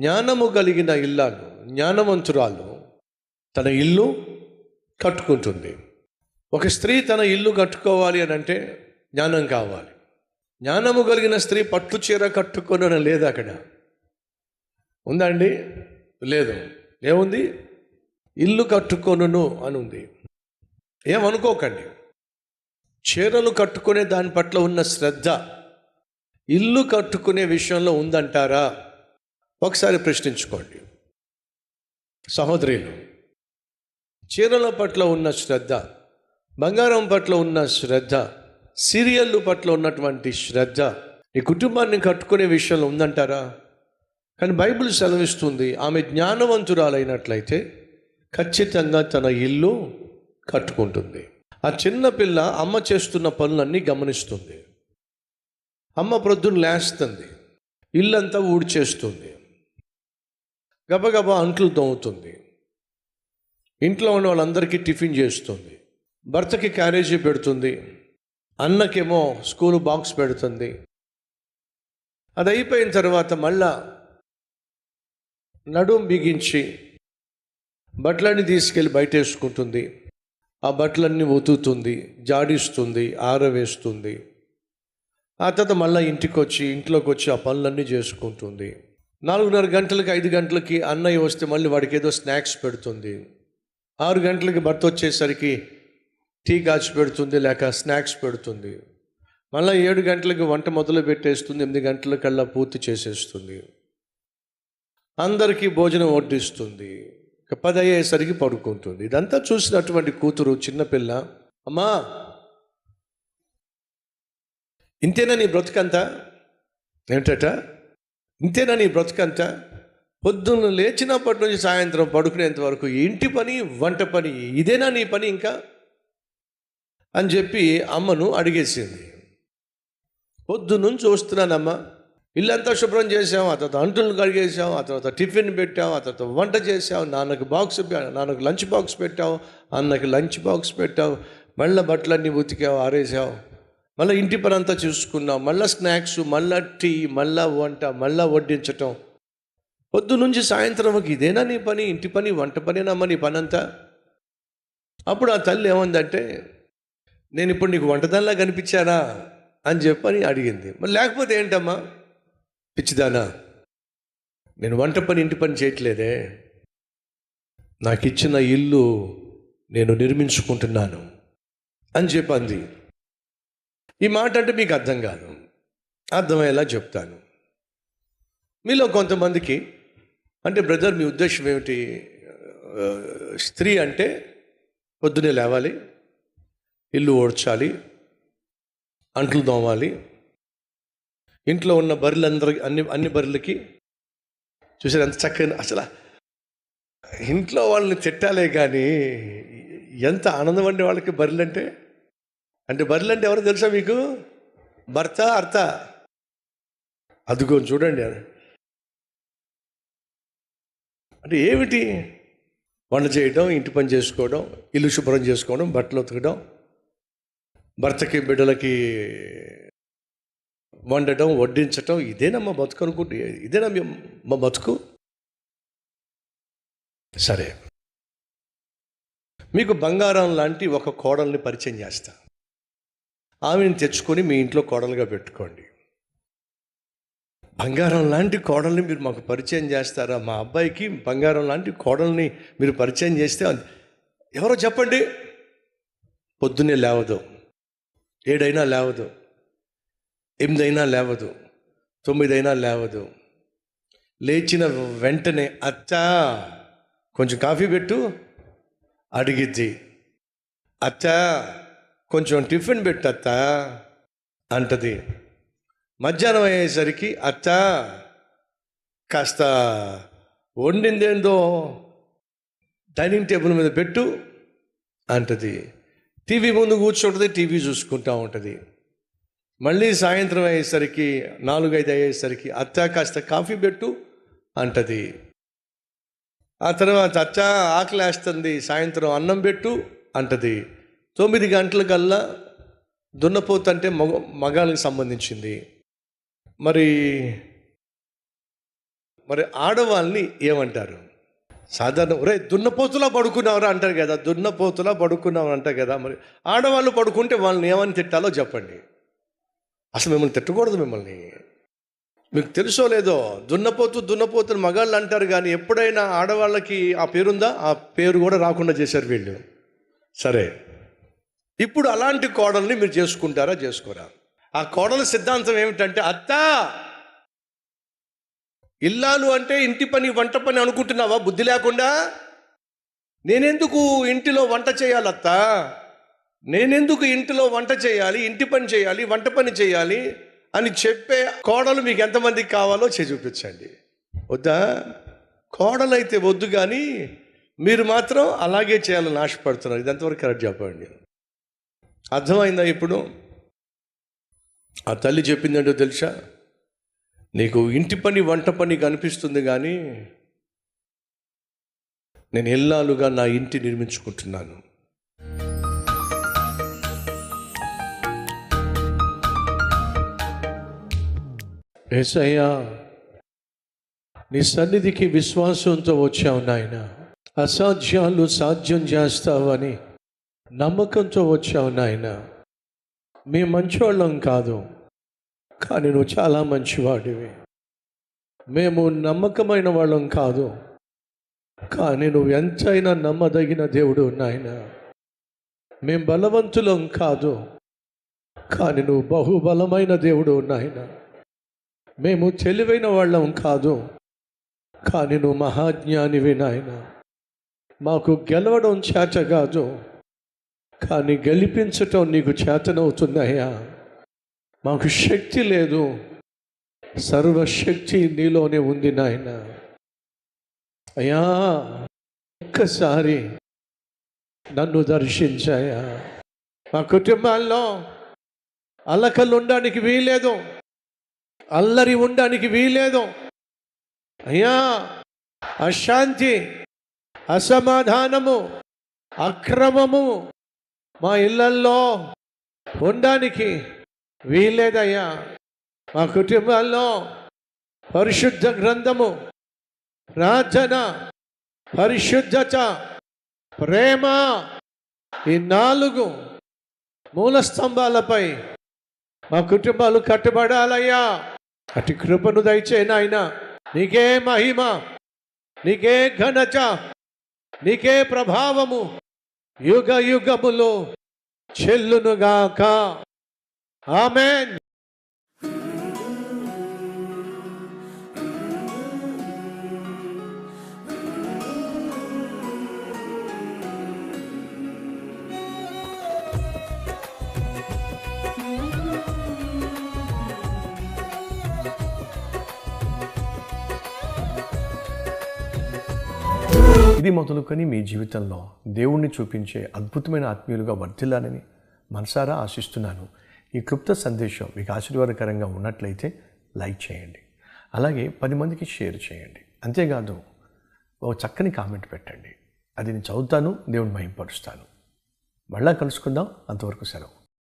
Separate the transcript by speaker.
Speaker 1: జ్ఞానము కలిగిన ఇల్లాలు, జ్ఞానవంతురాలు తన ఇల్లు కట్టుకుంటుంది. ఒక స్త్రీ తన ఇల్లు కట్టుకోవాలి అని అంటే జ్ఞానం కావాలి. జ్ఞానము కలిగిన స్త్రీ పట్టు చీర కట్టుకొనని లేదు, అక్కడ ఉందా అండి? లేదు. ఏముంది? ఇల్లు కట్టుకొనును అని ఉంది. ఏమనుకోకండి, చీరలు కట్టుకునే దాని పట్ల ఉన్న శ్రద్ధ ఇల్లు కట్టుకునే విషయంలో ఉందంటారా? ఒకసారి ప్రశ్నించుకోండి. సహోదరులు, చీరల పట్ల ఉన్న శ్రద్ధ, బంగారం పట్ల ఉన్న శ్రద్ధ, సీరియళ్ళు పట్ల ఉన్నటువంటి శ్రద్ధ ఈ కుటుంబాన్ని కట్టుకునే విషయంలో ఉందంటారా? కానీ బైబిల్ సెలవిస్తుంది, ఆమె జ్ఞానవంతురాలైనట్లయితే ఖచ్చితంగా తన ఇల్లు కట్టుకుంటుంది. ఆ చిన్న పిల్ల అమ్మ చేస్తున్న పనులన్నీ గమనిస్తుంది. అమ్మ ప్రొద్దున లేస్తుంది, ఇల్లంతా ఊడ్చేస్తుంది, గబగబా అంట్లు తోముతుంది, ఇంట్లో ఉన్న వాళ్ళందరికీ టిఫిన్ చేస్తుంది, భర్తకి క్యారేజీ పెడుతుంది, అన్నకేమో స్కూల్ బాక్స్ పెడుతుంది. అది అయిపోయిన తర్వాత మళ్ళా నడుం బిగించి బట్టలన్నీ తీసుకెళ్ళి బయట వేసుకుంటుంది. ఆ బట్టలన్నీ ఉతుకుతుంది, జాడిస్తుంది, ఆరవేస్తుంది. ఆ తర్వాత మళ్ళీ ఇంట్లోకి వచ్చి ఆ పనులన్నీ చేసుకుంటుంది. 4:30 గంటలకి 5 గంటలకి అన్నయ్య వస్తే మళ్ళీ వాడికి ఏదో స్నాక్స్ పెడుతుంది. 6 గంటలకి భర్త వచ్చేసరికి టీ కాచి పెడుతుంది, లేక స్నాక్స్ పెడుతుంది. మళ్ళీ 7 గంటలకి వంట మొదలు పెట్టేస్తుంది, 8 గంటలకల్లా పూర్తి చేసేస్తుంది. అందరికీ భోజనం వడ్డిస్తుంది. 10 అయ్యేసరికి పడుకుంటుంది. ఇదంతా చూసినటువంటి కూతురు చిన్నపిల్ల, అమ్మా ఇంతేనా నీ బ్రతుకంతా? ఏమిటట? ఇంతేనా నీ బ్రతుకంతా? పొద్దున్న లేచినప్పటి నుంచి సాయంత్రం పడుకునేంత వరకు ఇంటి పని, వంట పని, ఇదేనా నీ పని ఇంకా అని చెప్పి అమ్మను అడిగేసింది. పొద్దున్నుంచి చూస్తున్నానమ్మా, ఇల్లంతా శుభ్రం చేసాం, ఆ తర్వాత అంటులు కడిగేసాం, ఆ తర్వాత టిఫిన్ పెట్టాం, ఆ తర్వాత వంట చేసాం, నాన్నకు లంచ్ బాక్స్ పెట్టావు, అన్నకి లంచ్ బాక్స్ పెట్టావు, మళ్ళీ బట్టలన్నీ ఉతికావు, ఆరేసావు, మళ్ళీ ఇంటి పని అంతా చూసుకున్నావు, మళ్ళీ స్నాక్స్, మళ్ళీ టీ, మళ్ళీ వంట, మళ్ళీ వడ్డించటం. పొద్దునుంచి సాయంత్రం ఇదేనా నీ పని? ఇంటి పని, వంట పనేనమ్మా నీ పని అంతా? అప్పుడు ఆ తల్లి ఏమందంటే, నేను ఇప్పుడు నీకు వంటదానిలా కనిపించానా అని చెప్పని అడిగింది. మరి లేకపోతే ఏంటమ్మా పిచ్చిదానా, నేను వంట పని, ఇంటి పని చేయట్లేదే, నాకు ఇచ్చిన ఇల్లు నేను నిర్మించుకుంటున్నాను అని చెప్పింది. ఈ మాట అంటే మీకు అర్థం కాదు, అర్థమయ్యేలా చెప్తాను. మీలో కొంతమందికి అంటే, బ్రదర్ మీ ఉద్దేశం ఏమిటి? స్త్రీ అంటే పొద్దునే లేవాలి, ఇల్లు ఓడ్చాలి, అంట్లు తోమాలి, ఇంట్లో ఉన్న బర్రెలందరికీ అన్ని బర్రెలకి చూసారు ఎంత చక్కగా, అసలు ఇంట్లో వాళ్ళని తిట్టాలే కానీ ఎంత ఆనందం అండి వాళ్ళకి. బర్రెలంటే బర్రెలంటే ఎవరో తెలుసా మీకు? భర్త, అర్త. అదిగో చూడండి, అంటే ఏమిటి? వంట చేయడం, ఇంటి పని చేసుకోవడం, ఇల్లు శుభ్రం చేసుకోవడం, బట్టలు ఉతకడం, భర్తకి బిడ్డలకి వండటం, వడ్డించటం, ఇదేనమ్మా బతుకు అనుకుంటే, ఇదేనా మా బతుకు? సరే, మీకు బంగారం లాంటి ఒక కోడల్ని పరిచయం చేస్తా. ఆమెను తెచ్చుకొని మీ ఇంట్లో కోడలుగా పెట్టుకోండి. బంగారం లాంటి కోడల్ని మీరు మాకు పరిచయం చేస్తారా? మా అబ్బాయికి బంగారం లాంటి కోడల్ని మీరు పరిచయం చేస్తే ఎవరో చెప్పండి. పొద్దున్నే లేవదు, 7 అయినా లేవదు, 8 అయినా లేవదు, 9 అయినా లేవదు. లేచిన వెంటనే అత్తా కొంచెం కాఫీ పెట్టు అడిగిద్ది. అత్తా కొంచెం టిఫిన్ పెట్టు అత్తా అంటది. మధ్యాహ్నం అయ్యేసరికి అత్తా కాస్త వండిందేందో డైనింగ్ టేబుల్ మీద పెట్టు అంటది. టీవీ ముందు కూర్చుంటుంది, టీవీ చూసుకుంటూ ఉంటుంది. మళ్ళీ సాయంత్రం అయ్యేసరికి 4-5 అయ్యేసరికి అత్త కాస్త కాఫీ పెట్టు అంటది. ఆ తర్వాత అత్త ఆకలి వేస్తుంది, సాయంత్రం అన్నం పెట్టు అంటది. 9 గంటలకల్లా దున్నపోతు అంటే మగాళ్ళకి సంబంధించింది. మరి మరి ఆడవాళ్ళని ఏమంటారు? సాధారణ ఒరే దున్నపోతులా పడుకున్నావురా అంటారు కదా, దున్నపోతులా పడుకున్నావు అంటారు కదా. మరి ఆడవాళ్ళు పడుకుంటే వాళ్ళని ఏమని తిట్టాలో చెప్పండి. అసలు మిమ్మల్ని తిట్టకూడదు. మిమ్మల్ని మీకు తెలుసో లేదో, దున్నపోతుని మగాళ్ళు అంటారు, కానీ ఎప్పుడైనా ఆడవాళ్ళకి ఆ పేరుందా? ఆ పేరు కూడా రాకుండా చేశారు వీళ్ళు. సరే, ఇప్పుడు అలాంటి కోడల్ని మీరు చేసుకుంటారా, చేసుకోరా? ఆ కోడల సిద్ధాంతం ఏమిటంటే, అత్త ఇల్లాలు అంటే ఇంటి పని వంట పని అనుకుంటున్నావా? బుద్ధి లేకుండా. నేనెందుకు ఇంటిలో వంట చేయాలి అత్త? నేనెందుకు ఇంటిలో వంట చేయాలి, ఇంటి పని చేయాలి, వంట పని చేయాలి అని చెప్పే కోడలు మీకు ఎంతమందికి కావాలో చూపించండి. వద్దా? కోడలైతే వద్దు, కానీ మీరు మాత్రం అలాగే చేయాలని ఆశపడుతున్నారు. ఇది ఎంతవరకు కరెక్ట్ చెప్పండి? అర్థమైందా? ఇప్పుడు ఆ తల్లి చెప్పిందంటో తెలుసా, నీకు ఇంటి పని వంట పని కనిపిస్తుంది, కానీ నేను ఇల్లాలుగా నా ఇంటి నిర్మించుకుంటున్నాను. యేసయ్యా, నీ సన్నిధికి విశ్వాసంతో వచ్చావు నాయన. అసాధ్యాలు సాధ్యం చేస్తావని నమ్మకంతో వచ్చావు నాయన. మేము మంచివాళ్ళం కాదు, కానీ నువ్వు చాలా మంచివాడివి. మేము నమ్మకమైన వాళ్ళం కాదు, కానీ నువ్వు ఎంతైనా నమ్మదగిన దేవుడు నాయన. మేము బలవంతులం కాదు, కానీ నువ్వు బహుబలమైన దేవుడు నాయన. మేము తెలివైన వాళ్ళం కాదు, కానీ నువ్వు మహాజ్ఞానివి నాయన. మాకు గెలవడం చేత కాదు, కానీ గెలిపించటం నీకు చేతనవుతున్నాయా. మాకు శక్తి లేదు, సర్వశక్తి నీలోనే ఉంది నాయన. అయ్యా, ఒక్కసారి నన్ను దర్శించాయా. మా కుటుంబాల్లో అలకలు ఉండడానికి వీలేదు, అల్లరి ఉండడానికి వీలేదు అయ్యా. అశాంతి, అసమాధానము, అక్రమము మా ఇళ్ళల్లో ఉండడానికి వీల్లేదయ్యా. మా కుటుంబాల్లో పరిశుద్ధ గ్రంథము, ప్రార్థన, పరిశుద్ధత, ప్రేమ, ఈ 4 మూల స్తంభాలపై మా కుటుంబాలు కట్టబడాలయ్యా. అటు కృపను దయచే నాయన. నీకే మహిమ, నీకే ఘనత, నీకే ప్రభావము యుగ యుగములో చెల్లునుగాక. ఆమేన్.
Speaker 2: ఇది మొదలుకొని మీ జీవితంలో దేవుణ్ణి చూపించే అద్భుతమైన ఆత్మీయులుగా వర్ధిల్లాలని మనసారా ఆశిస్తున్నాను. ఈ క్లుప్త సందేశం మీకు ఆశీర్వాదకరంగా ఉన్నట్లయితే లైక్ చేయండి, అలాగే 10 మందికి షేర్ చేయండి. అంతేకాదు ఓ చక్కని కామెంట్ పెట్టండి. అది నేను చదువుతాను, దేవుని మహిమపరుస్తాను. మళ్ళా కలుసుకుందాం. అంతవరకు సెలవు.